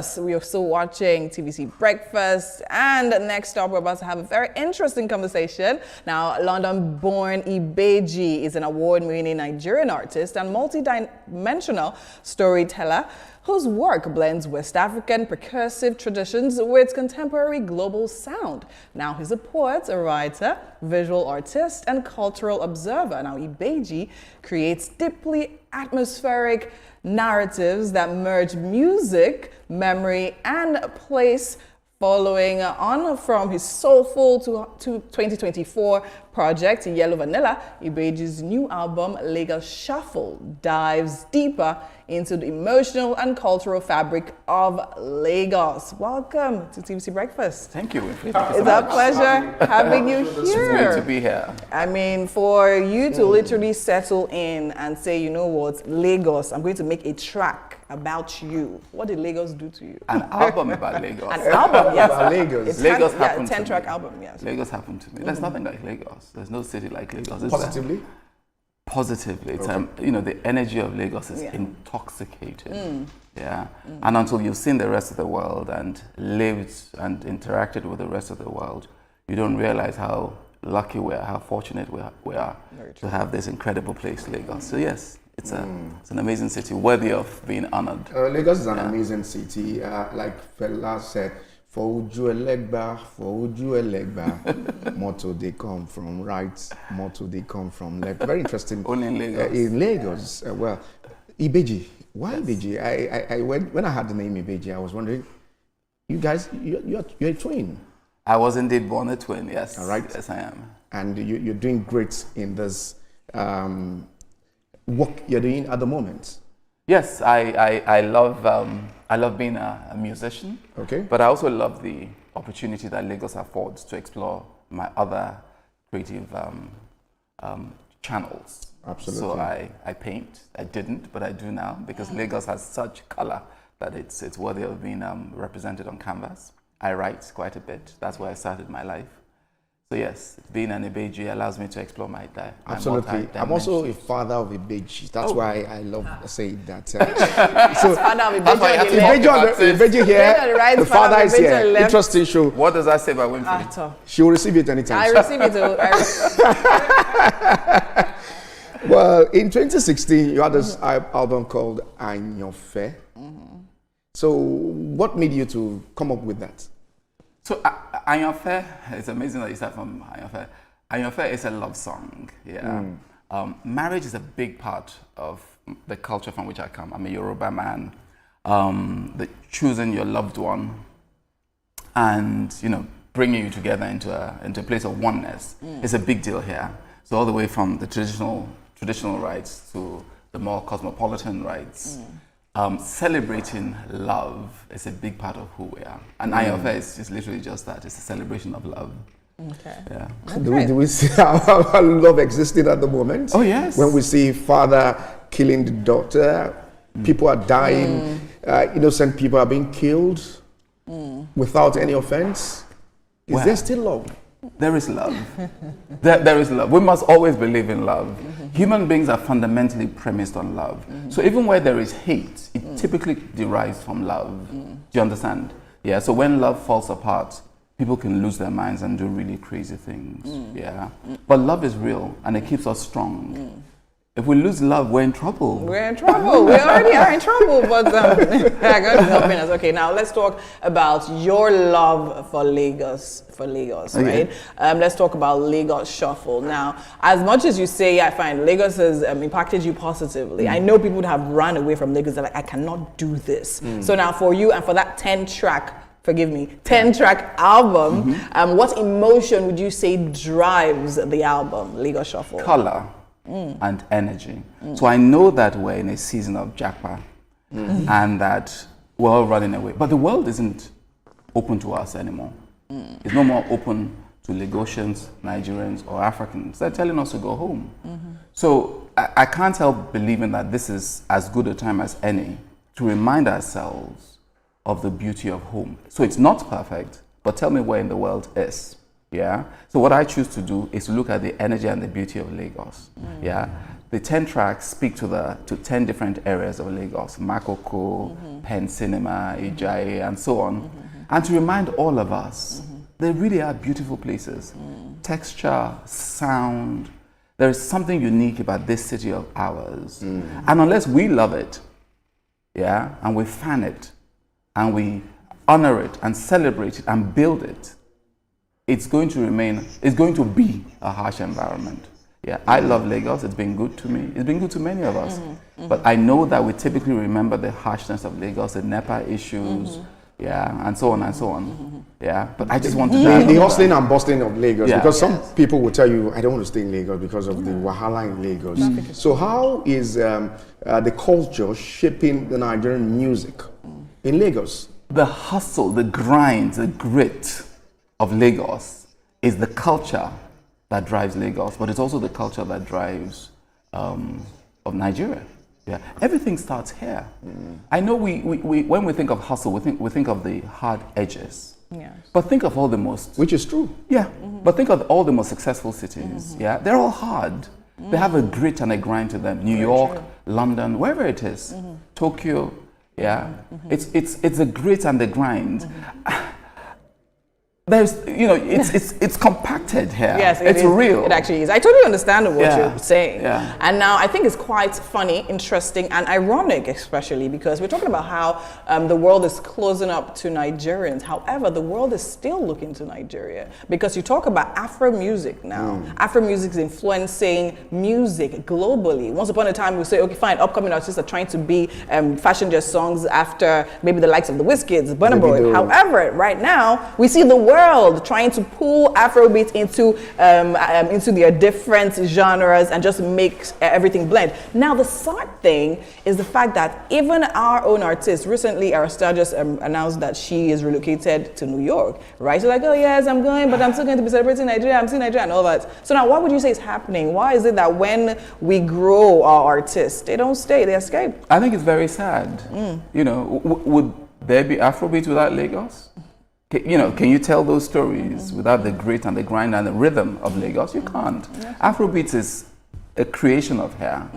We are still watching TVC Breakfast, and next up we're about to have a very interesting conversation. Now, London-born Ibejii is an award-winning Nigerian artist and multi-dimensional storyteller whose work blends West African percussive traditions with contemporary global sound. Now, he's a poet, a writer, visual artist, and cultural observer. Now, Ibejii creates deeply atmospheric narratives that merge music, memory, and place. Following on from his soulful to 2024 project, Yellow Vanilla, Ibejii's new album, Lagos Shuffle, dives deeper into the emotional and cultural fabric of Lagos. Welcome to TVC Breakfast. Thank you. It's a pleasure having you here. It's great to be here. I mean, for you to literally settle in and say, you know what, Lagos, I'm going to make a track about you. What did Lagos do to you? An album about Lagos. An album, yes. About Lagos. Lagos happened to me. 10-track me. album, yes. Lagos happened to me. There's nothing like Lagos. There's no city like Lagos. Positively? Positively. It's, Okay. you know, the energy of Lagos is intoxicating. Yeah. And until you've seen the rest of the world and lived and interacted with the rest of the world, you don't realize how lucky we are, how fortunate we are to have this incredible place, Lagos. So yes, it's an amazing city, worthy of being honored. Lagos is an amazing city. Like Fela said, for Uju Elegba, motto they come from right, motto they come from left. Very interesting. Only in Lagos. In Lagos, well, Ibejii. Why Ibejii? When I heard the name Ibejii, I was wondering, you guys, you're a twin. I was indeed born a twin, yes. All right. Yes, I am. And you're doing great in this work you're doing at the moment. Yes, I love being a musician. Okay. But I also love the opportunity that Lagos affords to explore my other creative channels. Absolutely. So I paint. I didn't, but I do now because Lagos has such color that it's worthy of being represented on canvas. I write quite a bit. That's where I started my life. So yes, being an Ibejii allows me to explore my Absolutely. I'm also a father of Ibejii. That's why I love saying that. So Father of Ibejii Ibejii here, the father is here. Interesting show. What does that say about Winfrey? She will receive it anytime. I receive it. Well, in 2016, you had this album called Anyofe. So what made you to come up with that? So Anyofe, it's amazing that you start from Anyofe. Anyofe is a love song. Yeah. Marriage is a big part of the culture from which I come. I'm a Yoruba man. The choosing your loved one and bringing you together into a place of oneness is a big deal here. So all the way from the traditional rites to the more cosmopolitan rites. Celebrating love is a big part of who we are. And Anyofe is literally just that. It's a celebration of love. Okay. Yeah. Okay. Do we see how love existing at the moment? Oh, yes. When we see father killing the daughter, people are dying, innocent people are being killed without any offense. Is there still love? There is love. there is love. We must always believe in love. Human beings are fundamentally premised on love. So even where there is hate, it typically derives from love. Do you understand? Yeah. So when love falls apart, people can lose their minds and do really crazy things. Yeah. But love is real and it keeps us strong. If we lose love, we're in trouble. We're in trouble. We already are in trouble, but God is helping us. Okay, now let's talk about your love for Lagos, right? Let's talk about Lagos Shuffle. Now, as much as you say, I find Lagos has impacted you positively. I know people would have run away from Lagos. They're like, I cannot do this. So now for you and for that 10-track album, what emotion would you say drives the album, Lagos Shuffle? Color. And energy. So I know that we're in a season of Japa and that we're all running away. But the world isn't open to us anymore. It's no more open to Lagosians, Nigerians, or Africans. They're telling us to go home. So I can't help believing that this is as good a time as any to remind ourselves of the beauty of home. So it's not perfect, but tell me where in the world is. Yeah. So what I choose to do is to look at the energy and the beauty of Lagos. Yeah. the 10 tracks speak to 10 different areas of Lagos: Makoko, Pen Cinema, Ibejii, and so on. And to remind all of us, they really are beautiful places. Texture, sound. There is something unique about this city of ours. And unless we love it, yeah, and we fan it, and we honor it, and celebrate it, and build it, it's going to be a harsh environment. Yeah, I love Lagos. It's been good to me. It's been good to many of us. But I know that we typically remember the harshness of Lagos, the NEPA issues, yeah, and so on and so on. Yeah, but I just want to the hustling and bustling of Lagos, Yeah. because some people will tell you, I don't want to stay in Lagos because of the wahala in Lagos. So how is the culture shaping the Nigerian music in Lagos? The hustle, the grind, the grit of Lagos is the culture that drives Lagos, but it's also the culture that drives of Nigeria. Yeah, everything starts here. I know we when we think of hustle, we think of the hard edges. Yes. But think of all the most, Which is true. yeah. But think of all the most successful cities. Yeah, they're all hard. They have a grit and a grind to them. New York, London, wherever it is, Tokyo. Yeah, it's a grit and the grind. There's, it's compacted here. Yes, it's is. real. It actually is. I totally understand what you're saying. Yeah. And now I think it's quite funny, interesting, and ironic, especially because we're talking about how the world is closing up to Nigerians. However, the world is still looking to Nigeria because you talk about Afro music now. Afro music is influencing music globally. Once upon a time, we say, okay, fine, upcoming artists are trying to be fashion their songs after maybe the likes of the Wizkids, Burna Boy. However, right now we see the world trying to pull Afrobeat into their different genres and just make everything blend. Now, the sad thing is the fact that even our own artist, recently our star just announced that she is relocated to New York, right? So like, oh yes, I'm going, but I'm still going to be celebrating Nigeria, I'm still Nigeria and all that. So now what would you say is happening? Why is it that when we grow our artists, they don't stay, they escape? I think it's very sad. Would there be Afrobeat without Lagos? Can you tell those stories without the grit and the grind and the rhythm of Lagos? You can't. Afrobeat is a creation of here,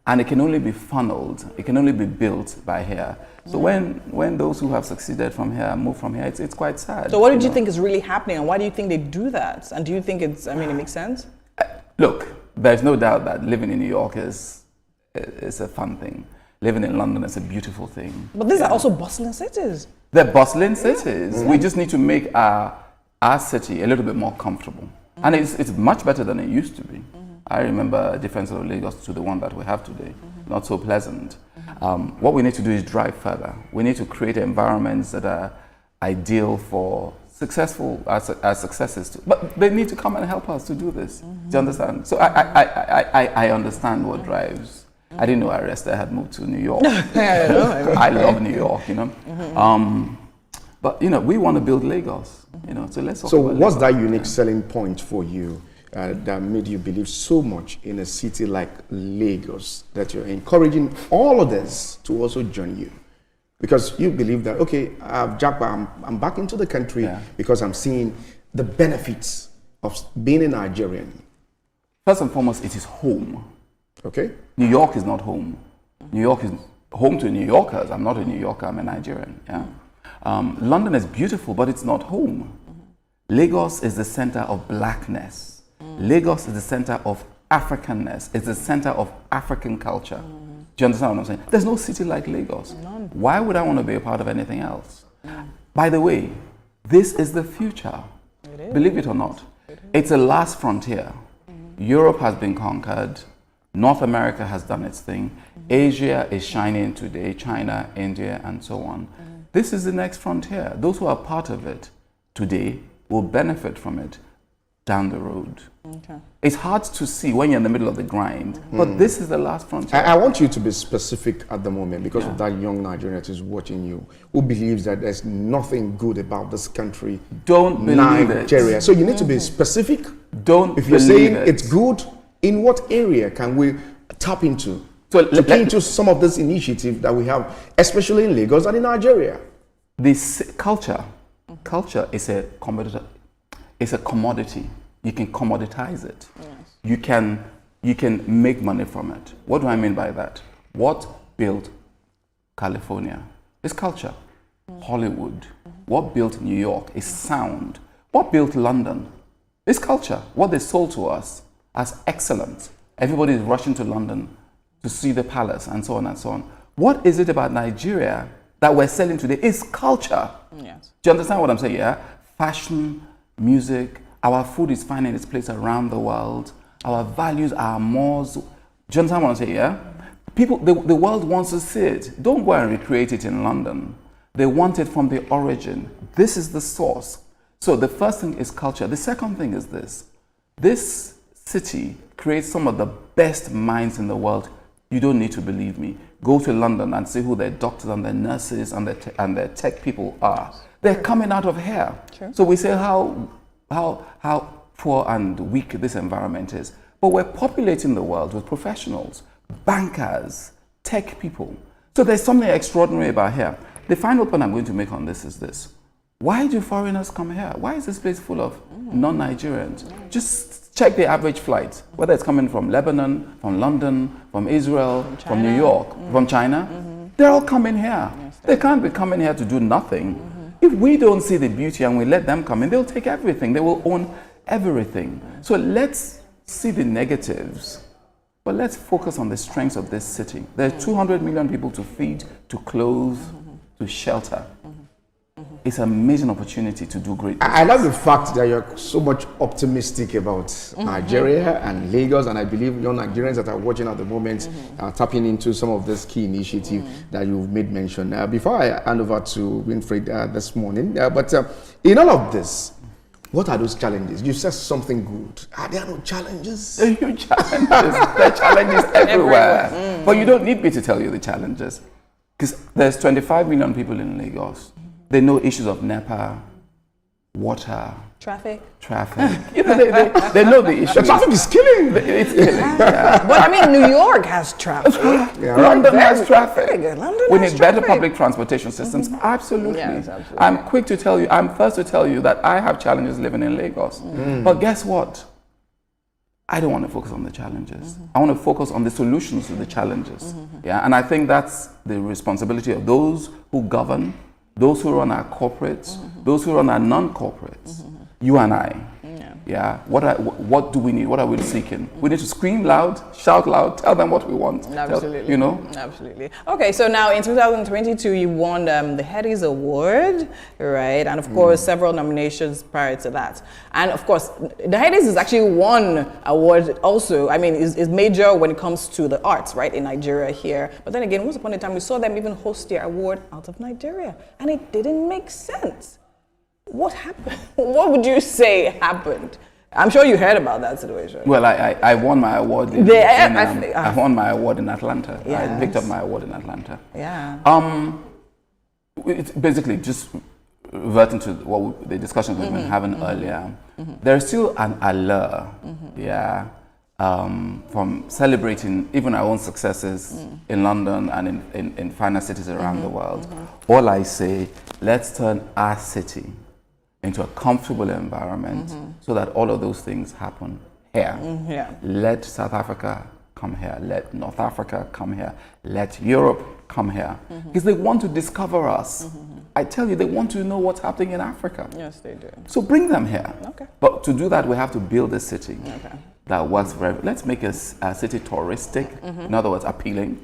and it can only be funneled, it can only be built by here. So when those who have succeeded from here move from here, it's quite sad. So what did you think is really happening, and why do you think they do that? And do you think it makes sense? Look, there's no doubt that living in New York is a fun thing. Living in London is a beautiful thing. But these are also bustling cities. They're bustling cities. We just need to make our city a little bit more comfortable. And it's much better than it used to be. I remember a difference of Lagos to the one that we have today. Not so pleasant. What we need to do is drive further. We need to create environments that are ideal for successful as successes. But they need to come and help us to do this. Do you understand? So I understand what drives. I didn't know Artiste had moved to New York. I love New York, But we want to build Lagos, So let's talk So about what's Lagos. that unique selling point for you that made you believe so much in a city like Lagos that you're encouraging all others to also join you? Because you believe that, okay, I'm back into the country because I'm seeing the benefits of being a Nigerian. First and foremost, it is home. Okay. New York is not home. New York is home to New Yorkers. I'm not a New Yorker, I'm a Nigerian. Yeah. London is beautiful, but it's not home. Lagos is the center of blackness. Lagos is the center of Africanness. It's the center of African culture. Do you understand what I'm saying? There's no city like Lagos. None. Why would I want to be a part of anything else? By the way, this is the future. It is. Believe it or not. It's a last frontier. Europe has been conquered. North America has done its thing. Asia is shining today, China, India, and so on. This is the next frontier. Those who are part of it today will benefit from it down the road. Okay. It's hard to see when you're in the middle of the grind, but this is the last frontier. I want you to be specific at the moment because of that young Nigerian that is watching you who believes that there's nothing good about this country. Don't believe Nigeria. it. So you need to be specific. Don't If you're believe saying it. it's good, in what area can we tap into So to play into some of this initiative that we have, especially in Lagos and in Nigeria? This culture is a commodity. It's a commodity. You can commoditize it. Yes. You can you can make money from it. What do I mean by that? What built California is culture. Hollywood. What built New York is sound. What built London is culture. What they sold to us as excellence. Everybody is rushing to London to see the palace and so on and so on. What is it about Nigeria that we're selling today is culture. Yes. Do you understand what I'm saying? Yeah. Fashion, music, our food is finding its place around the world. Our values, our mores. Do you understand what I'm saying? Yeah. People, the world wants to see it. Don't go and recreate it in London. They want it from the origin. This is the source. So the first thing is culture. The second thing is this. This city creates some of the best minds in the world. You don't need to believe me. Go to London and see who their doctors and their nurses and their tech people are. They're coming out of here. Sure. So we say how poor and weak this environment is. But we're populating the world with professionals, bankers, tech people. So there's something extraordinary about here. The final point I'm going to make on this is this. Why do foreigners come here? Why is this place full of non-Nigerians? Just check the average flight, whether it's coming from Lebanon, from London, from Israel, from New York, from China. They're all coming here. Yes, they can't be coming here to do nothing. If we don't see the beauty and we let them come in, they'll take everything. They will own everything. So let's see the negatives, but let's focus on the strengths of this city. There are 200 million people to feed, to clothe, to shelter. It's an amazing opportunity to do great things. I love the fact that you're so much optimistic about Nigeria and Lagos, and I believe young Nigerians that are watching at the moment are tapping into some of this key initiative that you've made mention. Before I hand over to Winfred this morning, but in all of this, what are those challenges? You said something good. Are there no challenges? There are huge challenges. There are challenges everywhere. But you don't need me to tell you the challenges. Because there's 25 million people in Lagos. They know issues of NEPA, water, traffic. You know, they know the issues. The traffic is killing. It's killing. Yeah. But I mean, New York has traffic. London has traffic. London We has need better traffic. public transportation systems. Absolutely. Yes, absolutely. I'm first to tell you that I have challenges living in Lagos. But guess what? I don't want to focus on the challenges. I want to focus on the solutions to the challenges. Yeah, and I think that's the responsibility of those who govern, those who run our corporates, those who run our non-corporates, you and I. Yeah. What do we need? What are we seeking? We need to scream loud, shout loud, tell them what we want. Absolutely. You know? Absolutely. Okay, so now in 2022, you won the Headies Award, right? And of course, several nominations prior to that. And of course, the Headies is actually one award also. I mean, is major when it comes to the arts, right, in Nigeria here. But then again, once upon a time, we saw them even host their award out of Nigeria. And it didn't make sense. What happened? What would you say happened? I'm sure you heard about that situation. Well, I won my award. I won my award in Atlanta. Yes. I picked up my award in Atlanta. Yeah. It's basically just reverting to the discussions we've been having earlier. There's still an allure, from celebrating even our own successes in London and in finer cities around the world. All I say, let's turn our city into a comfortable environment so that all of those things happen here. Let South Africa come here. Let North Africa come here. Let Europe come here. Because they want to discover us. I tell you, they want to know what's happening in Africa. Yes, they do. So bring them here. Okay. But to do that, we have to build a city that works for everyone. Let's make a city touristic, in other words, appealing.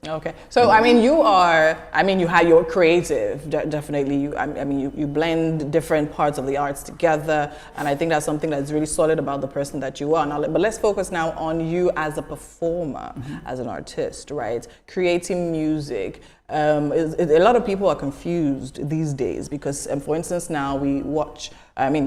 Okay, so I mean, you have your creative, definitely. You blend different parts of the arts together, and I think that's something that's really solid about the person that you are. Now, but let's focus now on you as a performer, as an artist, right? Creating music. A lot of people are confused these days because, for instance, now we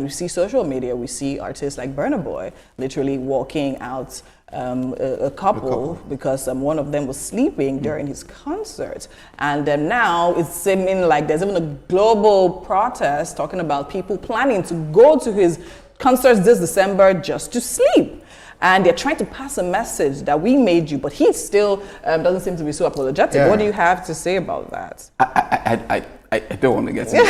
see social media, we see artists like Burna Boy literally walking out a couple because one of them was sleeping during his concert. And now it's seeming like there's even a global protest talking about people planning to go to his concerts this December just to sleep. and they're trying to pass a message that we made you, but he still doesn't seem to be so apologetic. Yeah. What do you have to say about that? I don't want to get into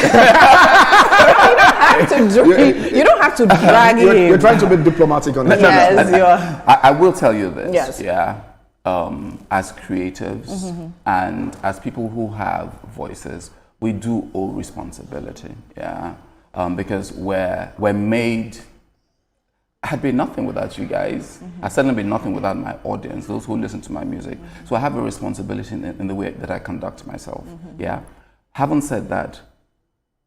You don't have to drag him. You're trying to be diplomatic on that. Yes, you are. I will tell you this. Yes. Yeah. As creatives and as people who have voices, we do owe responsibility. Yeah. Because we're made. I'd be nothing without you guys. I'd certainly be nothing without my audience, those who listen to my music. So I have a responsibility in the way that I conduct myself. Yeah. Having said that,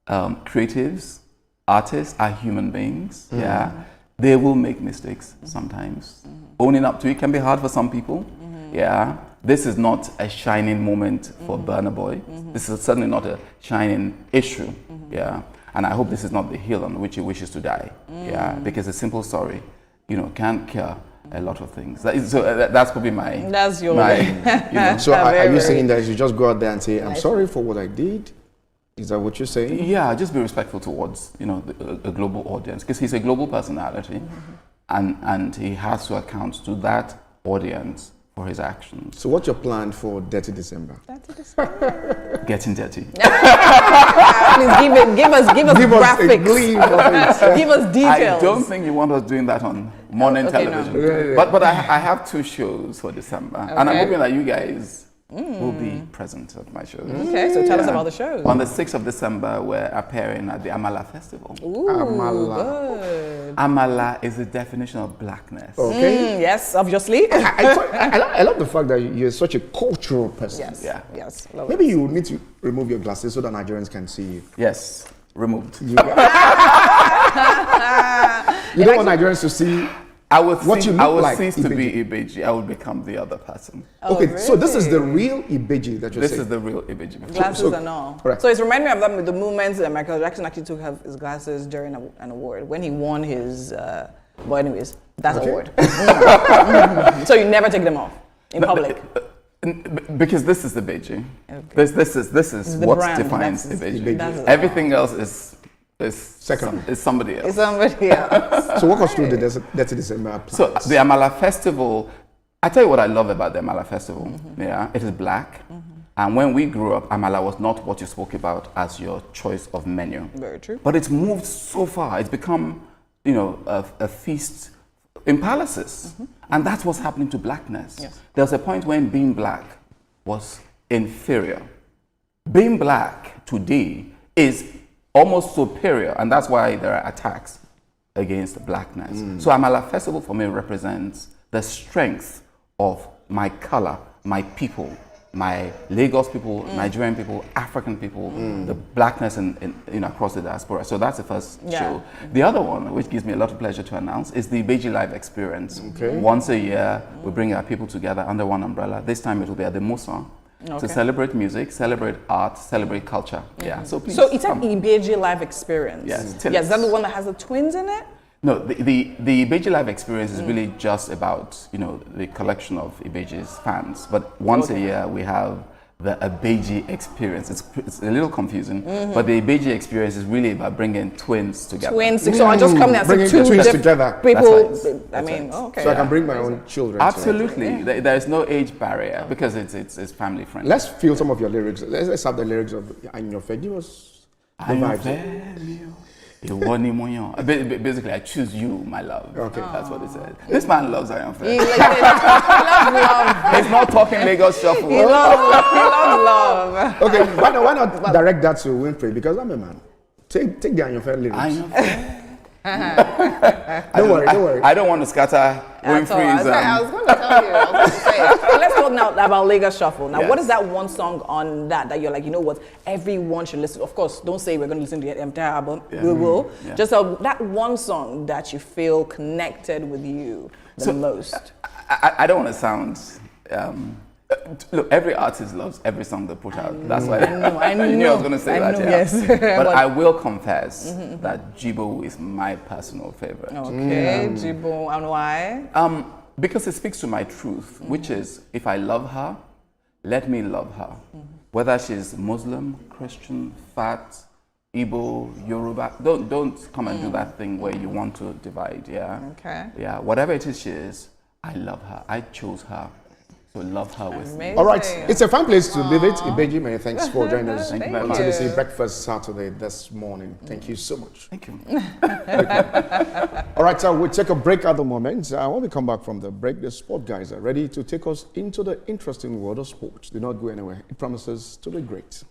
creatives, artists are human beings. Yeah. They will make mistakes sometimes. Owning up to it can be hard for some people. Yeah. This is not a shining moment for Burna Boy. This is certainly not a shining issue. Yeah. And I hope this is not the hill on which he wishes to die. Yeah. Because a simple sorry, can't cure a lot of things. That's probably my. That's your. So are you saying that you just go out there and say, "I'm sorry for what I did"? Is that what you're saying? Yeah, just be respectful towards a global audience, because he's a global personality, and he has to account to that audience for his actions. So what's your plan for Dirty December? Getting dirty. Please give us graphics. A gleam of it. Give us details. I don't think you want us doing that on morning television. No. But I have 2 shows for December, and I'm hoping that you guys will be present at my shows. Okay, so tell us about the shows. On the 6th of December, we're appearing at the Amala Festival. Ooh, Amala. Good. Amala is the definition of blackness. Okay. Yes, obviously. I love the fact that you're such a cultural person. Yes. Yeah. Yes. Love Maybe you need to remove your glasses so that Nigerians can see you. Yes, removed. You don't want Nigerians to see I would like cease to be Ibejii. I would become the other person. okay, so this is the real Ibejii that you're This saying. is the real Ibejii. Glasses and all. Correct. So it's reminding me of that, the moment that Michael Jackson actually took off his glasses during an award when he won his. But anyways, that's award. So you never take them off in public. Because this is Ibejii. Okay. This is The what brand, defines that's- Ibejii. that's- Everything else is Second. is somebody else. It's somebody else. So walk us through the Dirty December plans. So the Amala Festival, I tell you what I love about the Amala Festival. Yeah, it is black. And when we grew up, Amala was not what you spoke about as your choice of menu. Very true. But it's moved so far. It's become, a feast in palaces. And that's what's happening to blackness. Yes. There was a point when being black was inferior. Being black today is almost superior, and that's why there are attacks against blackness. So Amala Festival for me represents the strength of my color, my people, my Lagos people, Nigerian people, African people, the blackness in across the diaspora. So that's the first show. The other one, which gives me a lot of pleasure to announce, is the Ibejii Live Experience. Okay. Once a year, we bring our people together under one umbrella. This time it will be at the Musa. To celebrate music, celebrate art, celebrate culture. Yeah. So please. So it's an come. Ibejii live experience. Yes, Yes, is that the one that has the twins in it? No, the Ibejii Live Experience is really just about the collection of Ibejii's fans. But once a year we have the Ibejii Experience. It's a little confusing, but the Ibejii Experience is really about bringing twins together. Twins. So I just come there and Bringing see two twins different together. people. That's right. I That's mean, right. okay. So I can bring my own children. to it. Absolutely, there is no age barrier because it's family friendly. Let's feel some of your lyrics. Let's have the lyrics of Anyofe. Give us the vibes. Basically, I choose you, my love. Okay. That's what it says. This man loves Ayonfe. He loves love. He's not talking Lagos shuffle. He loves love. Okay, why not direct that to Winfrey? Because I'm a man. Take the Anyofe lyrics. Ayonfe. Don't worry. I don't want to scatter That's all. Winfrey's. I was going to tell you. I was going to say it. But let's talk now about Lagos Shuffle. Now, Yes. what is that one song on that you're like, you know what, everyone should listen to? Of course, don't say we're going to listen to the entire album. Yeah. We will. Yeah. Just that one song that you feel connected with you the most. I don't want to sound. Look, every artist loves every song they put out. That's why I you knew I was going to say that. knew, Yeah. yes. But I will confess that Jibo is my personal favorite. Okay, Jibo, and why? Because it speaks to my truth, which is if I love her, let me love her. Whether she's Muslim, Christian, fat, Igbo, Yoruba. Don't come and do that thing where you want to divide. Yeah. Okay. Yeah. Whatever it is she is, I love her. I chose her. So love her with me. All right, it's a fun place to leave it. Ibejii, many thanks for joining us Thank you very on much. TVC Breakfast Saturday this morning. Thank you so much. Thank you. All right, so we'll take a break at the moment. When we come back from the break, the sport guys are ready to take us into the interesting world of sports. Do not go anywhere. It promises to be great.